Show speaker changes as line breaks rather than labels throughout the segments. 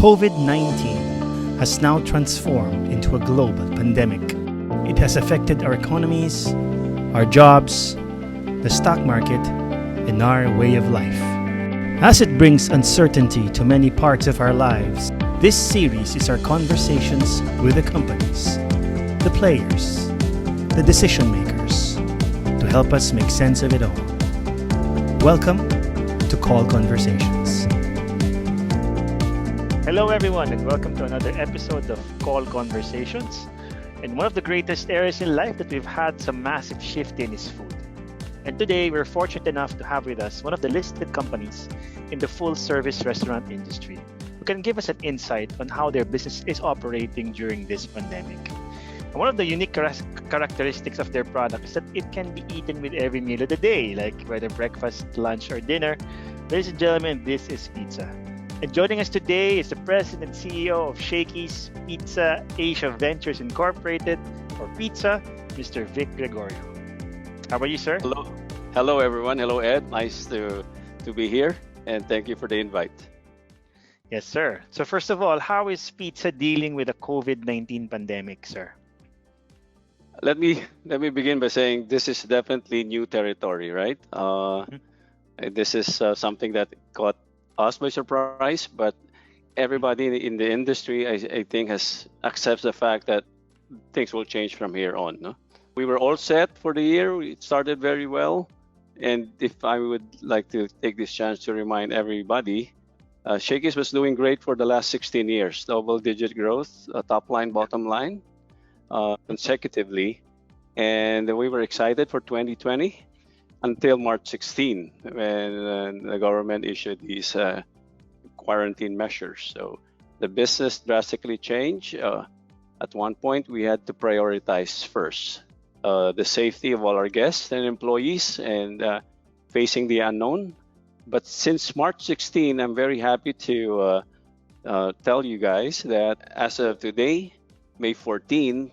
COVID-19 has now transformed into a global pandemic. It has affected our economies, our jobs, the stock market, and our way of life. As it brings uncertainty to many parts of our lives, this series is our conversations with the companies, the players, the decision makers, to help us make sense of it all. Welcome to COL Conversations. Hello everyone, and welcome to another episode of COL Conversations. And one of the greatest areas in life that we've had some massive shift in is food. And today we're fortunate enough to have with us one of the listed companies in the full-service restaurant industry who can give us an insight on how their business is operating during this pandemic. And one of the unique characteristics of their product is that it can be eaten with every meal of the day, like whether breakfast, lunch, or dinner. Ladies and gentlemen, this is pizza. And joining us today is the President and CEO of Shakey's Pizza Asia Ventures Incorporated, or Pizza, Mr. Vic Gregorio. How are you, sir?
Hello everyone. Hello, Ed. Nice to be here, and thank you for the invite.
Yes, sir. So first of all, how is Pizza dealing with the COVID-19 pandemic, sir?
Let me begin by saying this is definitely new territory, right? This is something that caught us by surprise, but everybody in the industry, I think, has accepts the fact that things will change from here on. No? We were all set for the year. It started very well, and if I would like to take this chance to remind everybody, Shakey's was doing great for the last 16 years, double-digit growth, top line, bottom line, consecutively, and we were excited for 2020. Until March 16, when the government issued these quarantine measures. So the business drastically changed. At one point, we had to prioritize first the safety of all our guests and employees and facing the unknown. But since March 16, I'm very happy to tell you guys that as of today, May 14,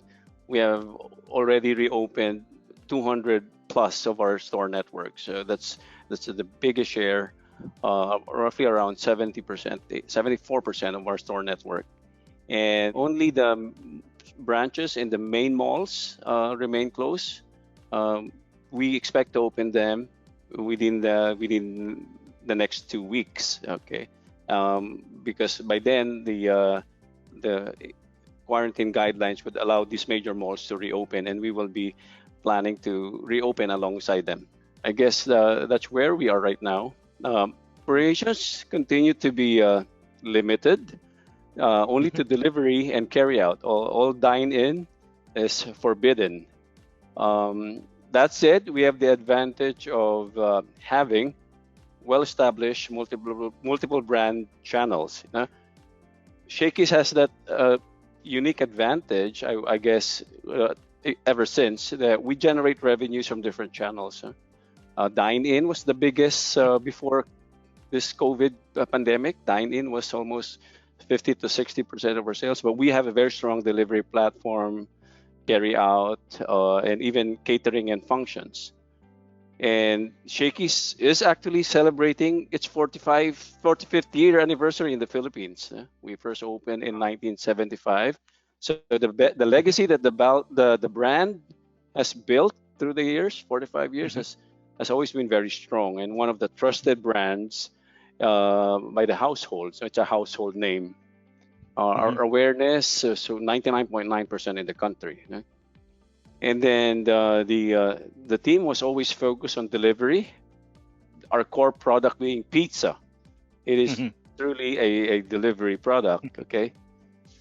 we have already reopened 200 plus of our store network. So that's the biggest share, roughly around 70%, 74% of our store network. And only the branches in the main malls remain closed. We expect to open them within the next 2 weeks. Okay, because by then the quarantine guidelines would allow these major malls to reopen, and we will be planning to reopen alongside them. I guess that's where we are right now. Operations continue to be limited, only to delivery and carry out. All dine-in is forbidden. That said, we have the advantage of having well-established multiple brand channels. Shakey's has that unique advantage, I guess, ever since, that we generate revenues from different channels. Dine-in was the biggest before this COVID pandemic. Dine-in was almost 50 to 60% of our sales, but we have a very strong delivery platform, carry out, and even catering and functions. And Shakey's is actually celebrating its 45th year anniversary in the Philippines. We first opened in 1975. So the legacy that the brand has built through the years, 45 years, has always been very strong, and one of the trusted brands by the household. So it's a household name. Our awareness, so 99.9% in the country. And then the team was always focused on delivery. Our core product being pizza. It is truly a delivery product. Okay.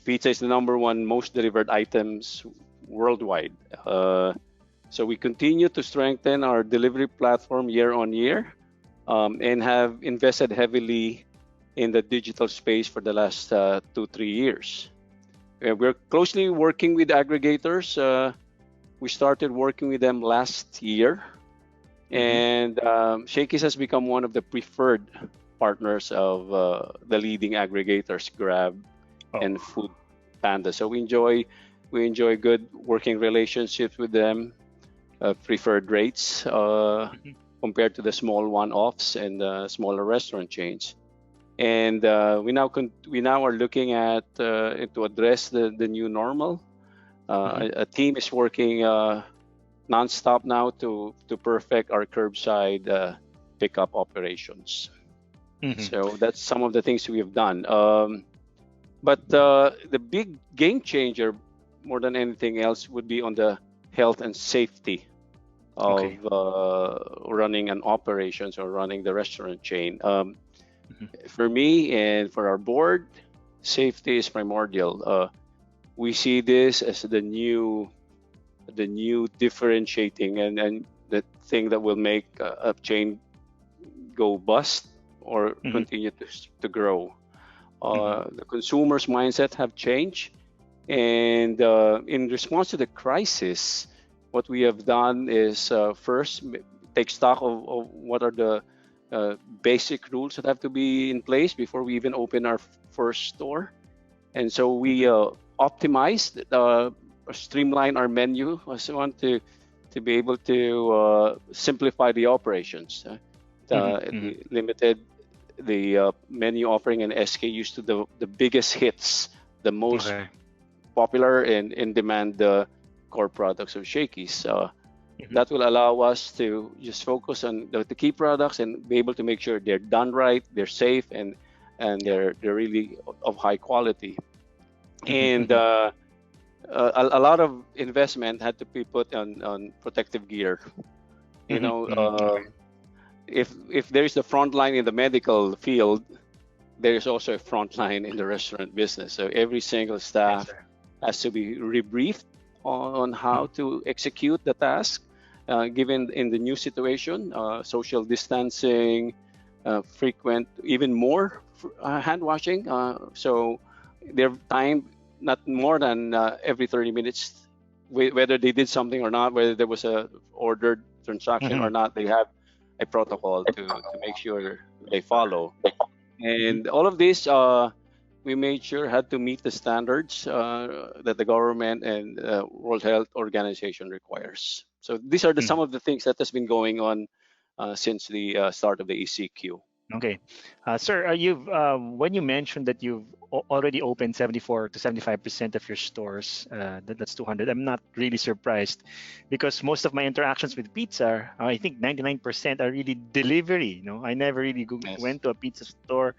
Pizza is the #1 most delivered items worldwide. So we continue to strengthen our delivery platform year on year, and have invested heavily in the digital space for the last 2-3 years. We're closely working with aggregators. We started working with them last year, and Shakey's has become one of the preferred partners of the leading aggregators, Grab and Food Panda. So we enjoy good working relationships with them, preferred rates compared to the small one-offs and smaller restaurant chains. And we now are looking at to address the new normal. A team is working nonstop now to perfect our curbside pickup operations. So that's some of the things we have done. But the big game changer, more than anything else, would be on the health and safety of running an operations or running the restaurant chain. For me and for our board, safety is primordial. We see this as the new differentiating and the thing that will make a chain go bust or continue to grow. The consumer's mindset have changed, and in response to the crisis, what we have done is first take stock of what are the basic rules that have to be in place before we even open our first store. And so we optimized, streamline our menu. I also want to be able to simplify the operations. Limited the menu offering and SKUs to the biggest hits, the most popular and in-demand core products of Shakey's. That will allow us to just focus on the key products and be able to make sure they're done right, they're safe, and they're really of high quality. And a lot of investment had to be put on protective gear. You know, if there is a front line in the medical field, there is also a front line in the restaurant business. So every single staff has to be rebriefed on how to execute the task, given in the new situation, social distancing, frequent, even more hand washing. So they're timed not more than every 30 minutes, whether they did something or not, whether there was a ordered transaction or not. They have a protocol to make sure they follow. And all of this, we made sure had to meet the standards that the government and World Health Organization requires. So these are some of the things that has been going on since the start of the ECQ.
Okay, sir, you've when you mentioned that you've already opened 74 to 75% of your stores, that's 200. I'm not really surprised, because most of my interactions with pizza, I think 99% are really delivery. You know, I never really went to a pizza store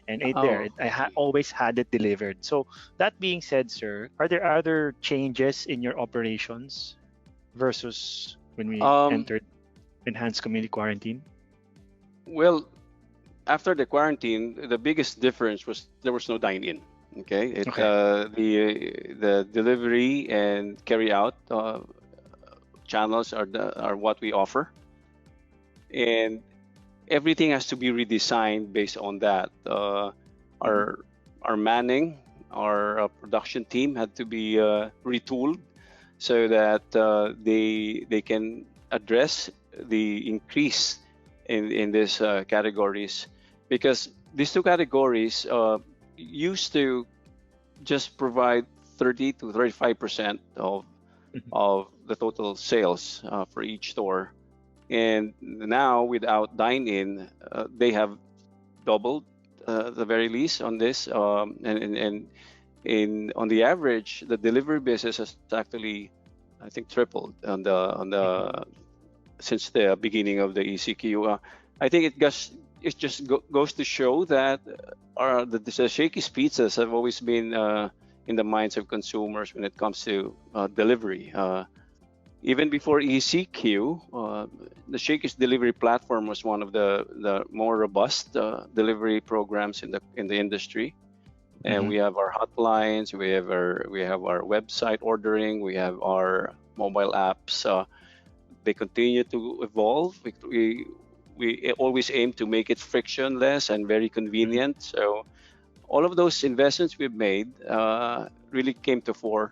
and ate there. I always had it delivered. So that being said, sir, are there other changes in your operations versus when we entered enhanced community quarantine?
Well, after the quarantine, the biggest difference was there was no dine-in. Okay, the delivery and carry-out channels are what we offer, and everything has to be redesigned based on that. Our manning, our production team had to be retooled so that they can address the increase in these categories, because these two categories used to just provide 30 to 35% of the total sales for each store, and now without dine-in, they have doubled the very least on this, and on the average, the delivery business has actually, I think, tripled on the since the beginning of the ECQ. I think it just goes to show that the Shakey's pizzas have always been in the minds of consumers when it comes to delivery. Even before ECQ, the Shakey's delivery platform was one of the more robust delivery programs in the industry. And we have our hotlines, we have our website ordering, we have our mobile apps. They continue to evolve. We always aim to make it frictionless and very convenient. So all of those investments we've made really came to fore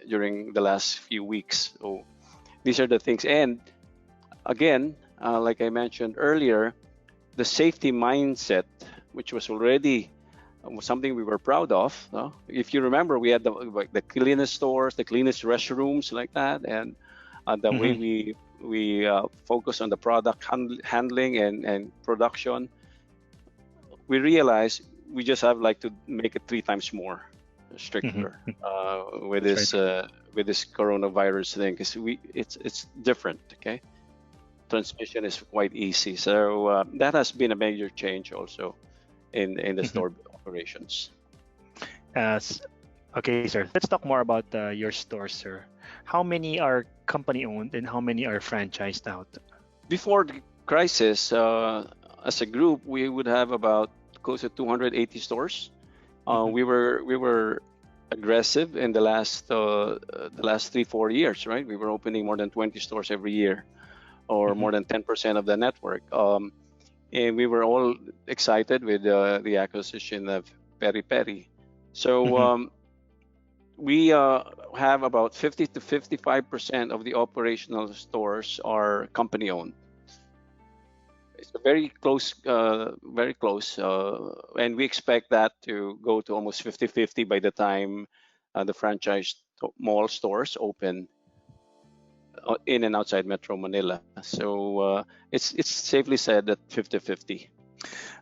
during the last few weeks. So these are the things. And again, like I mentioned earlier, the safety mindset, which was already something we were proud of. If you remember, we had the cleanest stores, the cleanest restrooms, like that, and the way we focus on the product handling and production. we realized we just have like to make it 3 times more stricter with
That's
this with this coronavirus thing, because it's different. Okay, transmission is quite easy, so that has been a major change also in the
right.
store operations.
S- okay, sir. Let's talk more about your stores, sir. How many are company owned and how many are franchised out?
Before the crisis, as a group, we would have about close to 280 stores.
Mhm,
We were aggressive in the last 3-4 years, right? We were opening more than 20 stores every year, or
mhm,
more than 10% of the network. And we were all excited with the acquisition of Peri Peri. So
mhm.
we have about 50 to 55% of the operational stores are company owned. It's a very close, and we expect that to go to almost 50-50 by the time the franchise mall stores open in and outside Metro Manila. So it's safely said that 50-50.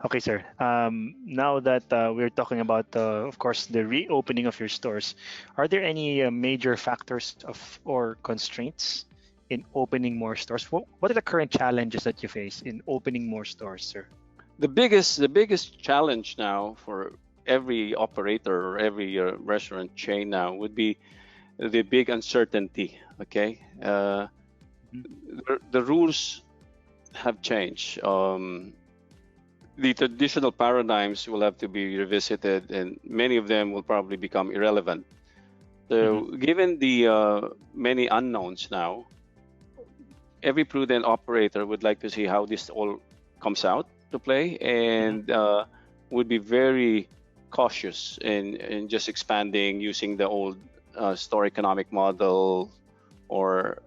Okay, sir. Now that we're talking about, of course, the reopening of your stores, are there any major factors of or constraints in opening more stores? What are the current challenges that you face in opening more stores, sir?
The biggest challenge now for every operator or every restaurant chain now would be the big uncertainty. Okay,
Mhm,
the rules have changed. The traditional paradigms will have to be revisited, and many of them will probably become irrelevant.
mhm,
So, given the many unknowns now, every prudent operator would like to see how this all comes out to play,
mhm,
and would be very cautious in just expanding using the old store economic model or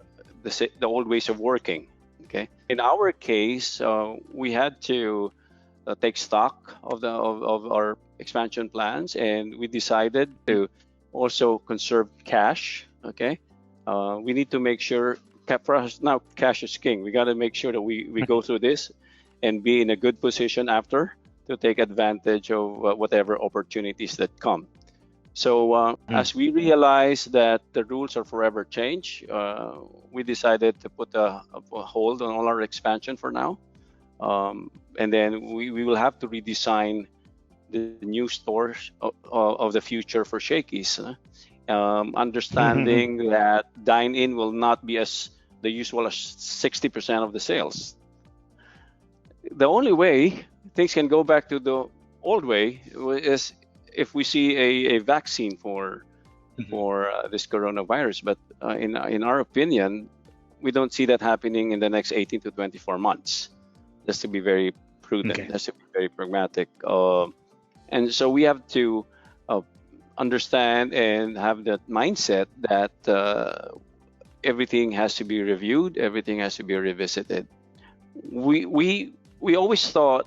the old ways of working. Okay, in our case, we had to take stock of our expansion plans, and we decided
mhm.
to also conserve cash. Okay, we need to make sure, for us now, cash is king. We got to make sure that we go through this and be in a good position after to take advantage of whatever opportunities that come. So
Mhm.
as we realize that the rules are forever change, we decided to put a hold on all our expansion for now. And then we will have to redesign the new stores of the future for Shakey's. Understanding that dine-in will not be as the usual as 60% of the sales. The only way things can go back to the old way is if we see a vaccine for
Mhm.
this coronavirus. But in our opinion, we don't see that happening in the next 18 to 24 months. Just to be very prudent,
Okay.
just to be very pragmatic. And so we have to uh, understand and have that mindset that everything has to be reviewed, everything has to be revisited. We always thought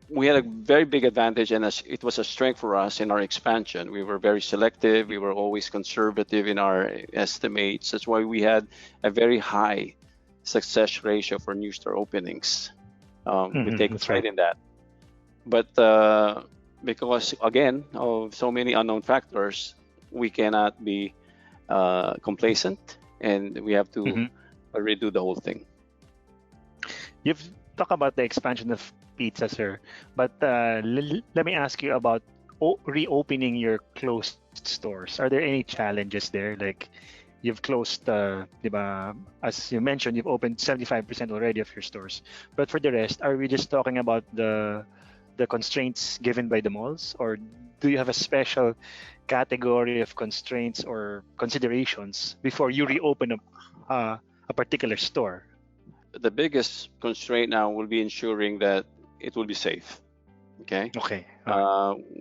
we had a very big advantage, and it was a strength for us in our expansion. We were very selective. We were always conservative in our estimates. That's why we had a very high success ratio for new store openings. We
Mhm.
take
That's
pride
right.
in that. But because again of so many unknown factors, we cannot be complacent, and we have to
Mhm.
redo the whole thing.
You've talked about the expansion of pizza, sir, but let me ask you about reopening your closed stores. Are there any challenges there? Like you've closed, di ba, as you mentioned, you've opened 75% already of your stores. But for the rest, are we just talking about the constraints given by the malls, or do you have a special category of constraints or considerations before you reopen a particular store?
The biggest constraint now will be ensuring that it will be safe. Okay,
Okay. All right.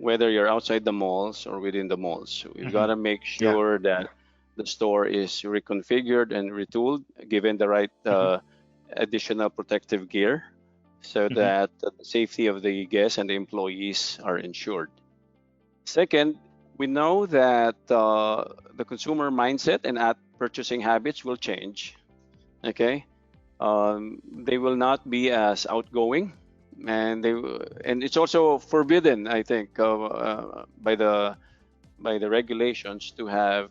whether you're outside the malls or within the malls, we've got
Mm-hmm.
to make
Yeah.
sure that the store is reconfigured and retooled, given the right
Mm-hmm.
additional protective gear, so
Mm-hmm.
that the safety of the guests and the employees are ensured. Second, we know that the consumer mindset and purchasing habits will change. Okay, they will not be as outgoing and it's also forbidden, I think, by the regulations to have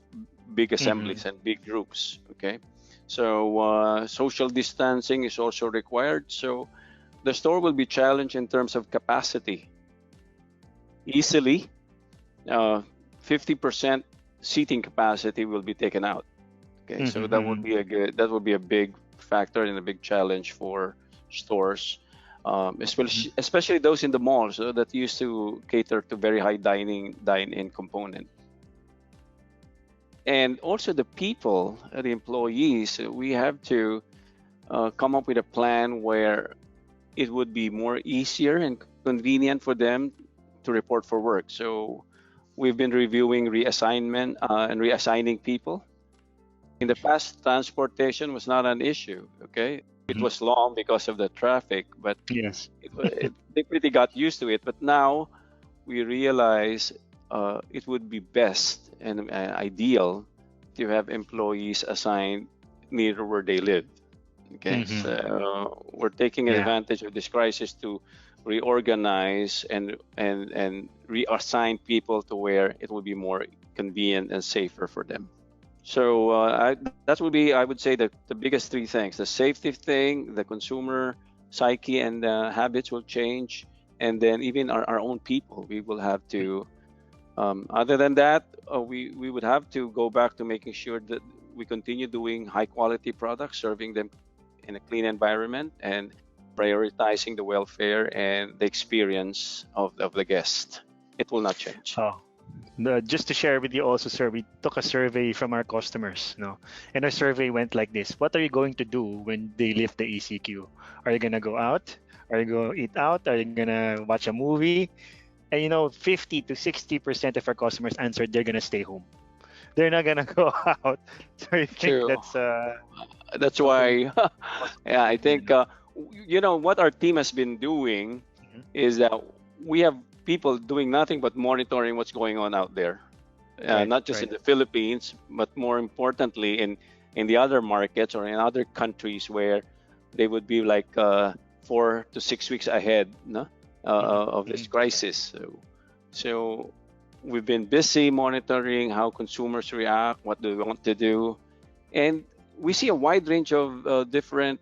big
Mm-hmm.
assemblies and big groups. Okay, so social distancing is also required. So the store will be challenged in terms of capacity. Easily, 50% seating capacity will be taken out. Okay, so that would
Mm-hmm.
be a big factor and a big challenge for stores, especially those in the malls that used to cater to very high dine-in component. And also the people, the employees, we have to come up with a plan where it would be more easier and convenient for them to report for work. So we've been reviewing reassignment and reassigning people. In the past, transportation was not an issue. Okay, it
Mm-hmm.
was long because of the traffic, but
Yes.
they pretty got used to it. But now we realize it would be best and ideal to have employees assigned near where they live. Okay,
Mm-hmm.
so we're taking
Yeah.
advantage of this crisis to reorganize and reassign people to where it will be more convenient and safer for them. So that would be, I would say, the biggest three things: the safety thing, the consumer psyche and habits will change, and then even our own people, we will have to. Other than that, we would have to go back to making sure that we continue doing high quality products, serving them in a clean environment, and prioritizing the welfare and the experience of the guest. It will not change.
Oh, just to share with you also, sir, we took a survey from our customers, no, and our survey went like this: what are you going to do when they lift the ECQ? Are you gonna go out? Are you gonna eat out? Are you gonna watch a movie? And 50 to 60% of our customers answered they're gonna stay home. They're not gonna go out. So I think
True.
that's
That's
something
why, yeah, I
you
think
know.
what our team has been doing
Mhm.
is that we have people doing nothing but monitoring what's going on out there,
Right,
not just
right.
in the Philippines, but more importantly in the other markets or in other countries where they would be like 4 to 6 weeks ahead, no,
Hmm.
of this
Hmm.
crisis. So we've been busy monitoring how consumers react, what do they want to do, and we see a wide range of different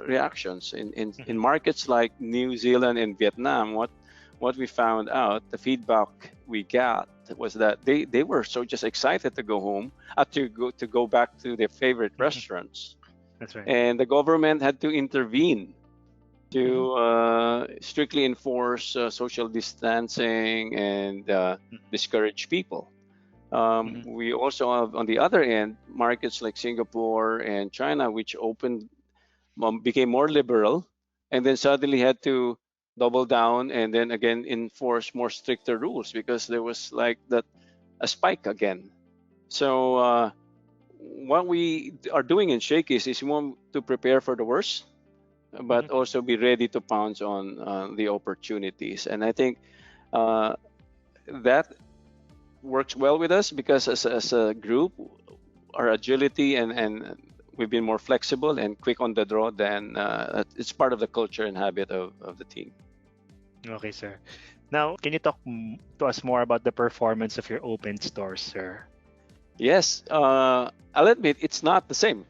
reactions in
Hmm.
markets like New Zealand and Vietnam. What we found out, the feedback we got was that they were so just excited to go home, to go back to their favorite
Hmm.
restaurants,
That's right.
and the government had to intervene
Hmm.
to strictly enforce social distancing and discourage people.
Hmm.
We also have, on the other end, markets like Singapore and China, which became more liberal, and then suddenly had to double down and then again enforce more stricter rules because there was like that a spike again. So what we are doing in Shakey's is we want to prepare for the worst,
Hmm.
but also be ready to pounce on the opportunities. And I think uh, that works well with us because as a group, our agility and we've been more flexible and quick on the draw than it's part of the culture and habit of the team.
Okay, sir. Now, can you talk to us more about the performance of your open stores, sir?
Yes, I'll admit it's not the same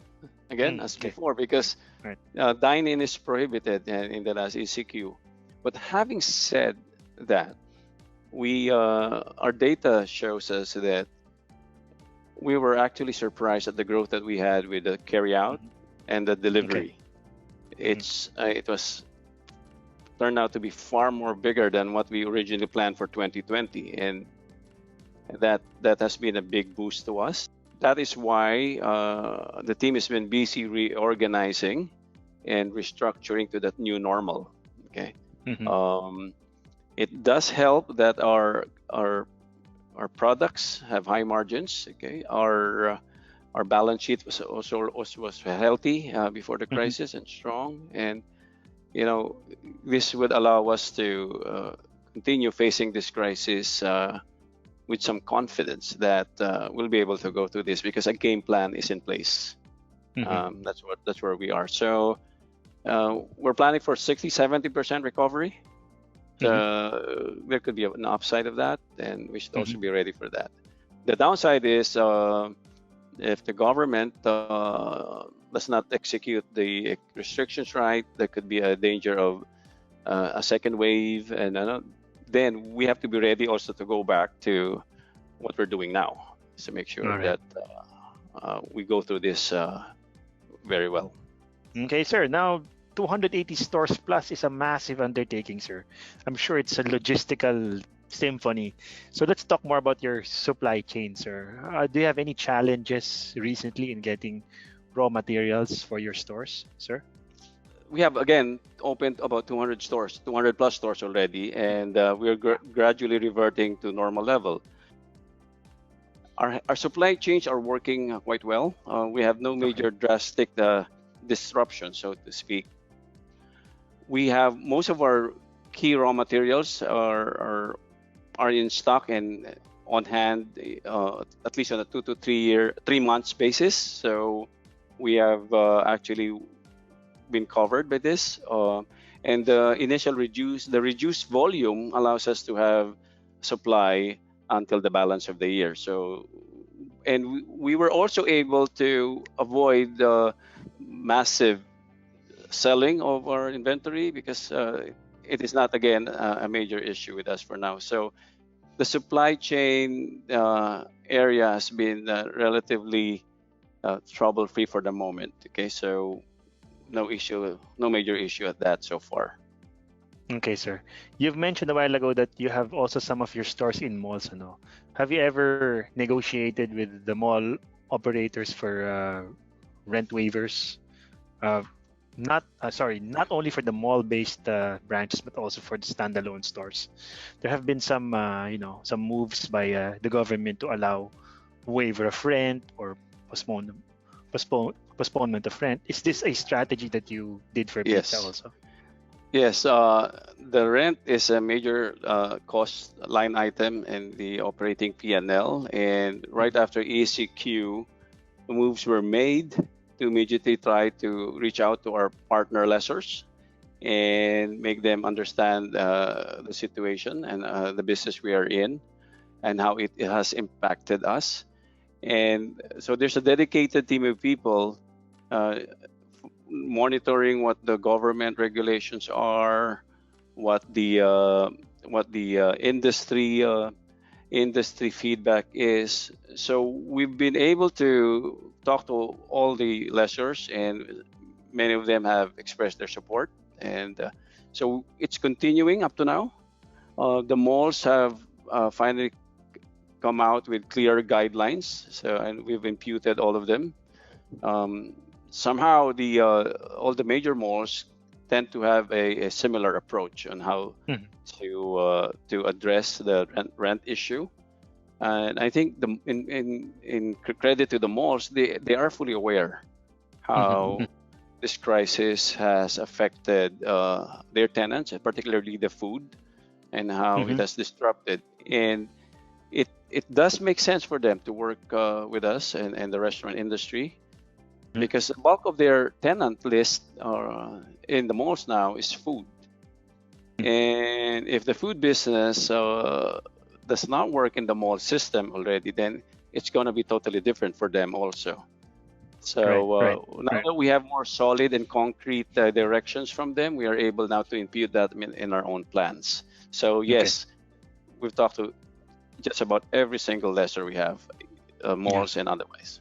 again as
Okay.
before
Right.
because
Right.
dine-in is prohibited in the last ECQ. But having said that, we our data shows us that we were actually surprised at the growth that we had with the carry-out
Hmm.
and the
Okay.
delivery.
Hmm.
It was turned out to be far more bigger than what we originally planned for 2020, and that has been a big boost to us. That is why the team has been busy reorganizing and restructuring to that new normal. Okay,
Hmm.
um, it does help that our products have high margins. Okay, our balance sheet was was healthy before the
Hmm.
crisis and strong, and you know this would allow us to continue facing this crisis with some confidence that we'll be able to go through this because a game plan is in place.
Hmm.
That's where we are. So We're planning for 60-70% recovery. There could be an upside of that, and we should also be ready for that. The downside is if the government does not execute the restrictions right, there could be a danger of a second wave, and then we have to be ready also to go back to what we're doing now to make sure that we go through this very well.
Okay, sir. Now, 280 stores plus is a massive undertaking, sir. I'm sure it's a logistical symphony. So let's talk more about your supply chain, sir. Do you have any challenges recently in getting raw materials for your stores, sir?
We have, again, opened about 200 stores, 200 plus stores already, and we're gradually reverting to normal level. Our supply chains are working quite well. We have no major drastic disruption, so to speak. We have most of our key raw materials are in stock and on hand, at least on a 2 to 3 months basis. So we have actually been covered by this, and the reduced volume allows us to have supply until the balance of the year. So, and we were also able to avoid massive selling of our inventory because it is not, again, a major issue with us for now. So the supply chain area has been relatively trouble-free for the moment. Okay, so no major issue at that so far.
Okay, sir. You've mentioned a while ago that you have also some of your stores in malls. Have you ever negotiated with the mall operators for rent waivers? Not only for the mall-based branches, but also for the standalone stores. There have been some moves by the government to allow waiver of rent or postponement of rent. Is this a strategy that you did for pizza also?
Yes, the rent is a major cost line item in the operating P&L, and right after ECQ, moves were made to immediately try to reach out to our partner lessors and make them understand the situation and the business we are in and how it has impacted us. And so there's a dedicated team of people monitoring what the government regulations are, what the industry feedback is. So we've been able to talk to all the lessors, and many of them have expressed their support. And so it's continuing up to now. The malls have finally come out with clear guidelines, and we've imputed all of them. Somehow all the major malls tend to have a similar approach on how to address the rent issue, and I think in credit to the malls, they are fully aware how this crisis has affected their tenants, and particularly the food, and how it has disrupted. And it does make sense for them to work with us and the restaurant industry, because the bulk of their tenant list in the malls now is food. And if the food business does not work in the mall system already, then it's going to be totally different for them also. So now that we have more solid and concrete directions from them, we are able now to impute that in our own plans. So yes, we've talked to just about every single lessor we have, malls and otherwise.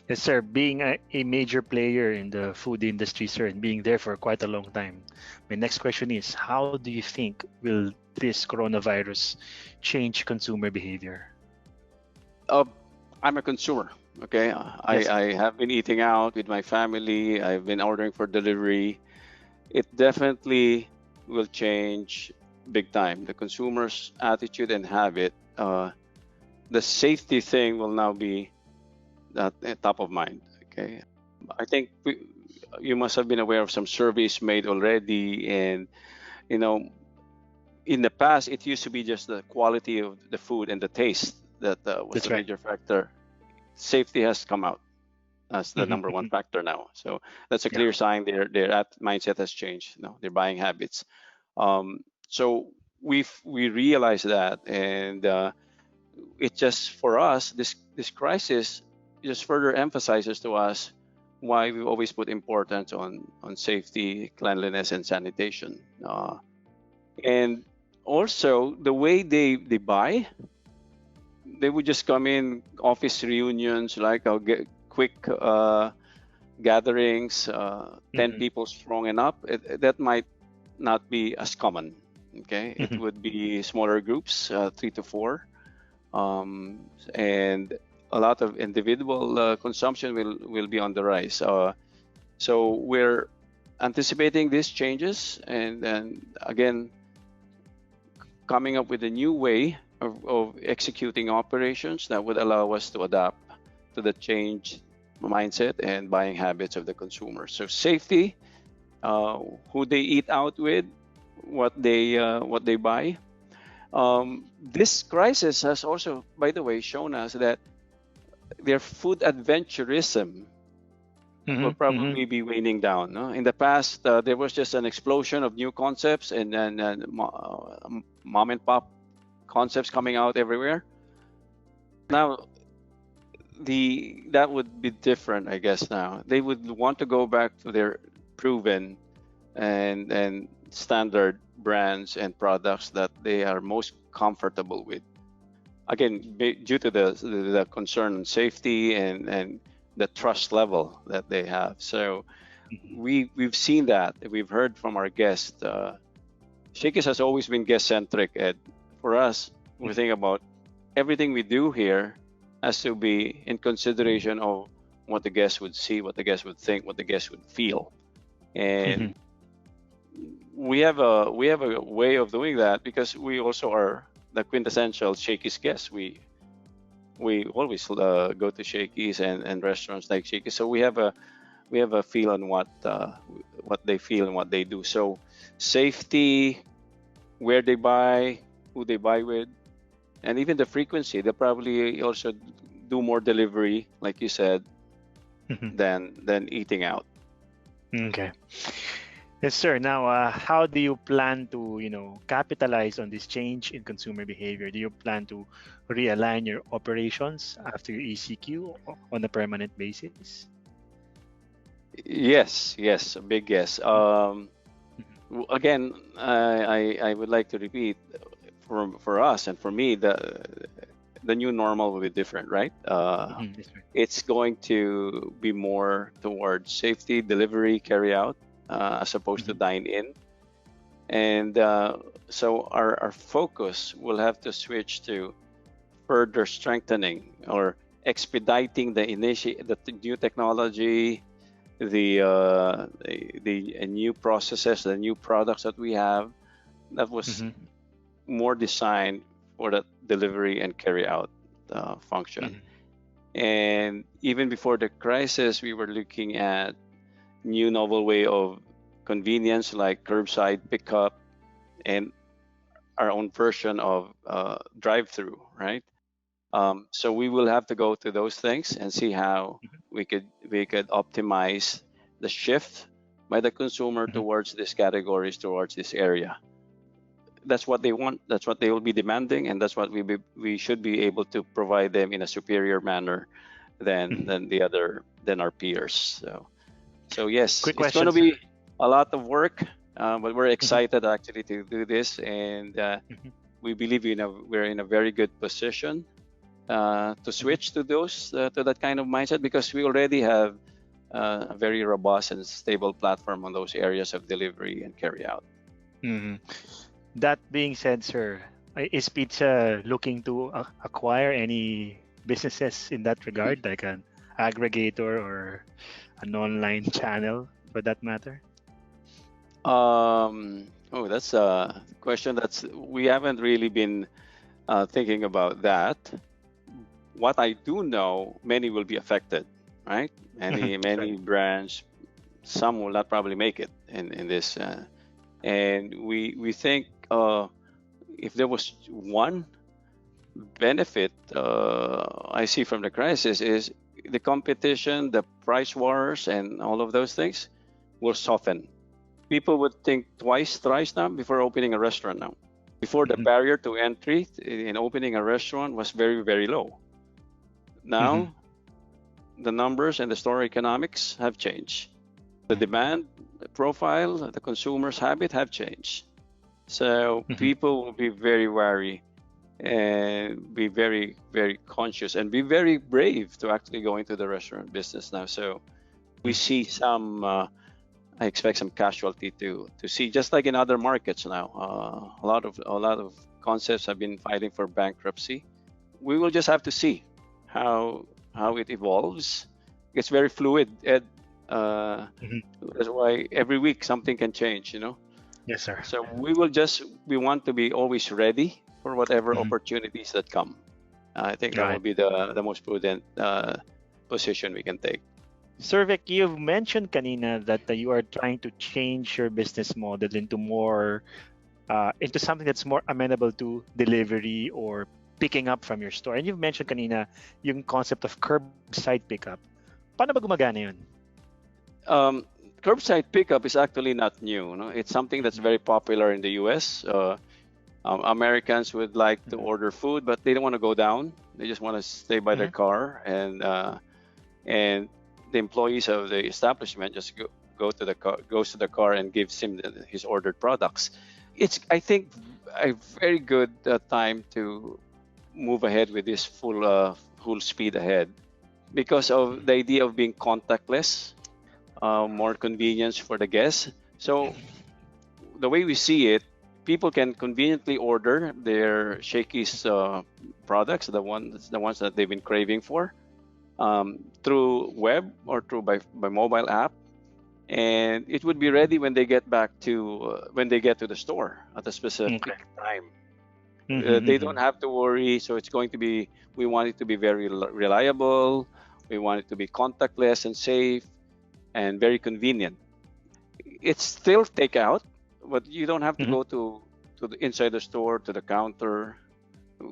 Yes, sir. Being a major player in the food industry, sir, and being there for quite a long time, my next question is, how do you think will this coronavirus change consumer behavior?
I'm a consumer, okay? Yes. I have been eating out with my family. I've been ordering for delivery. It definitely will change big time. The consumer's attitude and habit. The safety thing will now be top of mind. Okay, I think you must have been aware of some surveys made already, and in the past it used to be just the quality of the food and the taste that was a major factor. Safety has come out. as the number one factor now. So that's a
Yeah.
clear sign their mindset has changed. Their buying habits. So we realize that, and it just, for us, this crisis just further emphasizes to us why we always put importance on safety, cleanliness, and sanitation. And also the way they buy, they would just come in office reunions, like I'll get quick gatherings, 10 people strong and up. That might not be as common. Okay, it would be smaller groups, 3 to 4, and a lot of individual consumption will be on the rise. So we're anticipating these changes, and then again coming up with a new way of executing operations that would allow us to adapt to the changed mindset and buying habits of the consumer. So safety, who they eat out with, what they buy. This crisis has also, by the way, shown us that their food adventurism will probably be waning down. No? In the past, there was just an explosion of new concepts and mom and pop concepts coming out everywhere. Now, that would be different, I guess. Now they would want to go back to their proven and standard brands and products that they are most comfortable with. Again, due to the concern on safety and the trust level that they have. So we've seen that. We've heard from our guests. Shakey's has always been guest-centric, and for us, we think about everything we do here has to be in consideration of what the guest would see, what the guest would think, what the guest would feel. And we have a way of doing that because we also are the quintessential Shakey's guests. We always go to Shakey's and restaurants like Shakey's, so we have a feel on what they feel and what they do. So safety, where they buy, who they buy with, and even the frequency. They probably also do more delivery, like you said, than eating out.
Okay. Yes, sir. Now, how do you plan to, capitalize on this change in consumer behavior? Do you plan to realign your operations after your ECQ on a permanent basis?
Yes, a big yes. Again, I would like to repeat, for us and for me, the new normal will be different, right? It's going to be more towards safety, delivery, carry out, as opposed to dine in. And so our focus will have to switch to further strengthening or expediting the new technology, the new processes, the new products that we have that was more designed for that delivery and carry out function. And even before the crisis, we were looking at new novel way of convenience like curbside pickup and our own version of drive-through, right? So we will have to go to those things and see how we could optimize the shift by the consumer towards these categories, towards this area. That's what they want. That's what they will be demanding, and that's what we should be able to provide them in a superior manner than our peers. So yes, it's going to be a lot of work, but we're excited actually to do this, and we believe we're in a very good position to switch to that kind of mindset, because we already have a very robust and stable platform on those areas of delivery and carry out.
That being said, sir, is Pizza looking to acquire any businesses in that regard, like an aggregator or an online channel for that matter?
That's a question we haven't really been thinking about that. What I do know, many will be affected, right? Many brands, some will not probably make it in this, and we think if there was one benefit I see from the crisis is the competition, the price wars, and all of those things will soften. People would think twice, thrice now before opening a restaurant now. Before, the barrier to entry in opening a restaurant was very, very low. Now, the numbers and the store economics have changed. The demand profile, the consumer's habit have changed. So people will be very wary and be very, very conscious and be very brave to actually go into the restaurant business now. So we see some, I expect some casualty to see, just like in other markets now. A lot of concepts have been filing for bankruptcy. We will just have to see how it evolves. It's very fluid, Ed. That's why every week something can change, you know.
Yes, sir.
So we want to be always ready for whatever opportunities that come. I think that will be the most prudent position we can take.
Sir Vic, you've mentioned kanina that you are trying to change your business model into something that's more amenable to delivery or picking up from your store. And you've mentioned kanina yung concept of curbside pickup. Paano ba gumagana yun?
Curbside pickup is actually not new. No? It's something that's very popular in the US. Americans would like to order food, but they don't want to go down. They just want to stay by their car, and the employees of the establishment just goes to the car and gives him his ordered products. It's, I think, a very good time to move ahead with this full speed ahead, because of the idea of being contactless, more convenience for the guests. So the way we see it, people can conveniently order their Shakey's products, the ones that they've been craving for, through web or through by mobile app, and it would be ready when they get to the store at a specific time. They don't have to worry. So it's going to be, we want it to be very reliable. We want it to be contactless and safe and very convenient. It's still takeout, but you don't have to go to the inside the store, to the counter.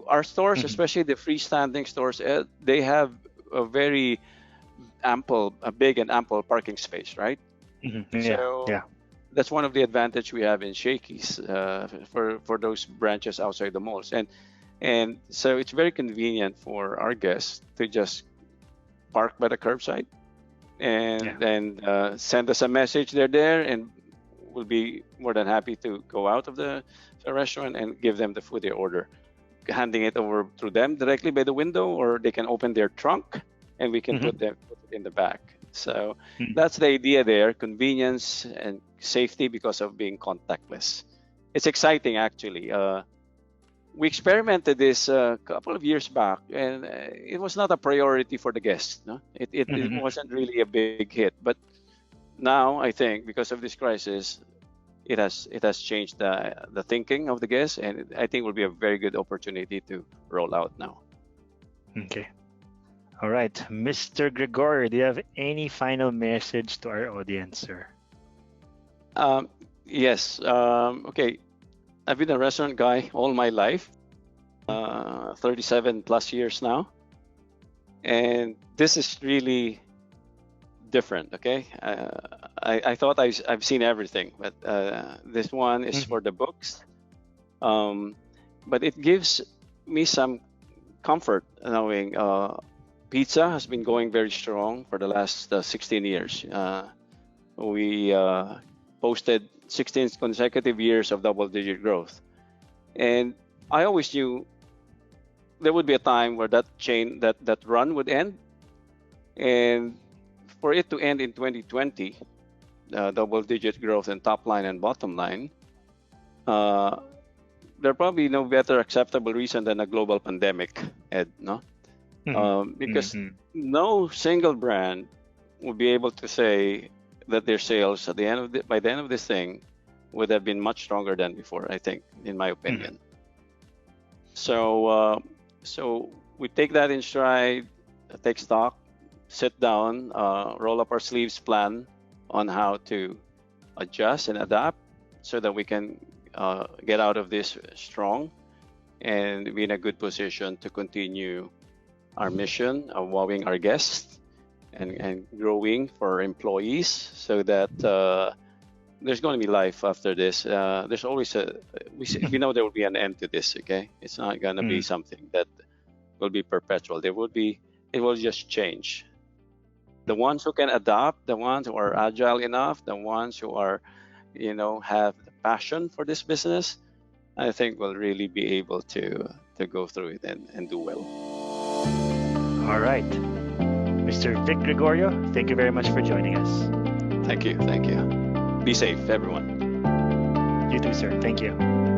Our stores, especially the freestanding stores, they have a very big and ample parking space, right? So that's one of the advantage we have in Shakey's for those branches outside the malls, and so it's very convenient for our guests to just park by the curbside and then send us a message. They're there, and we'll be more than happy to go out of the restaurant and give them the food they order, handing it over to them directly by the window, or they can open their trunk and we can put it in the back. So that's the idea there: convenience and safety because of being contactless. It's exciting, actually. We experimented this a couple of years back, and it was not a priority for the guests. No? It wasn't really a big hit. But now, I think, because of this crisis, it has changed the thinking of the guests, and I think it will be a very good opportunity to roll out now.
Okay. All right. Mr. Gregorio, do you have any final message to our audience, sir?
Yes. Okay. I've been a restaurant guy all my life, 37 plus years now. And this is really different, okay? I thought I've seen everything, but this one is for the books. But it gives me some comfort knowing pizza has been going very strong for the last 16 years. We posted 16 consecutive years of double-digit growth. And I always knew there would be a time where that run would end. And for it to end in 2020, double-digit growth in top line and bottom line, there probably no better acceptable reason than a global pandemic, Ed, no? Because no single brand would be able to say that their sales by the end of this thing would have been much stronger than before, I think, in my opinion. So we take that in stride, take stock, sit down, roll up our sleeves, plan on how to adjust and adapt so that we can get out of this strong and be in a good position to continue our mission of wowing our guests and growing for employees, so that there's going to be life after this. There's always we know there will be an end to this. Okay, it's not going to be something that will be perpetual. It will just change. The ones who can adapt, the ones who are agile enough, the ones who are, have the passion for this business, I think will really be able to go through it and do well.
All right. Mr. Vic Gregorio, thank you very much for joining us.
Thank you. Be safe, everyone.
You too, sir. Thank you.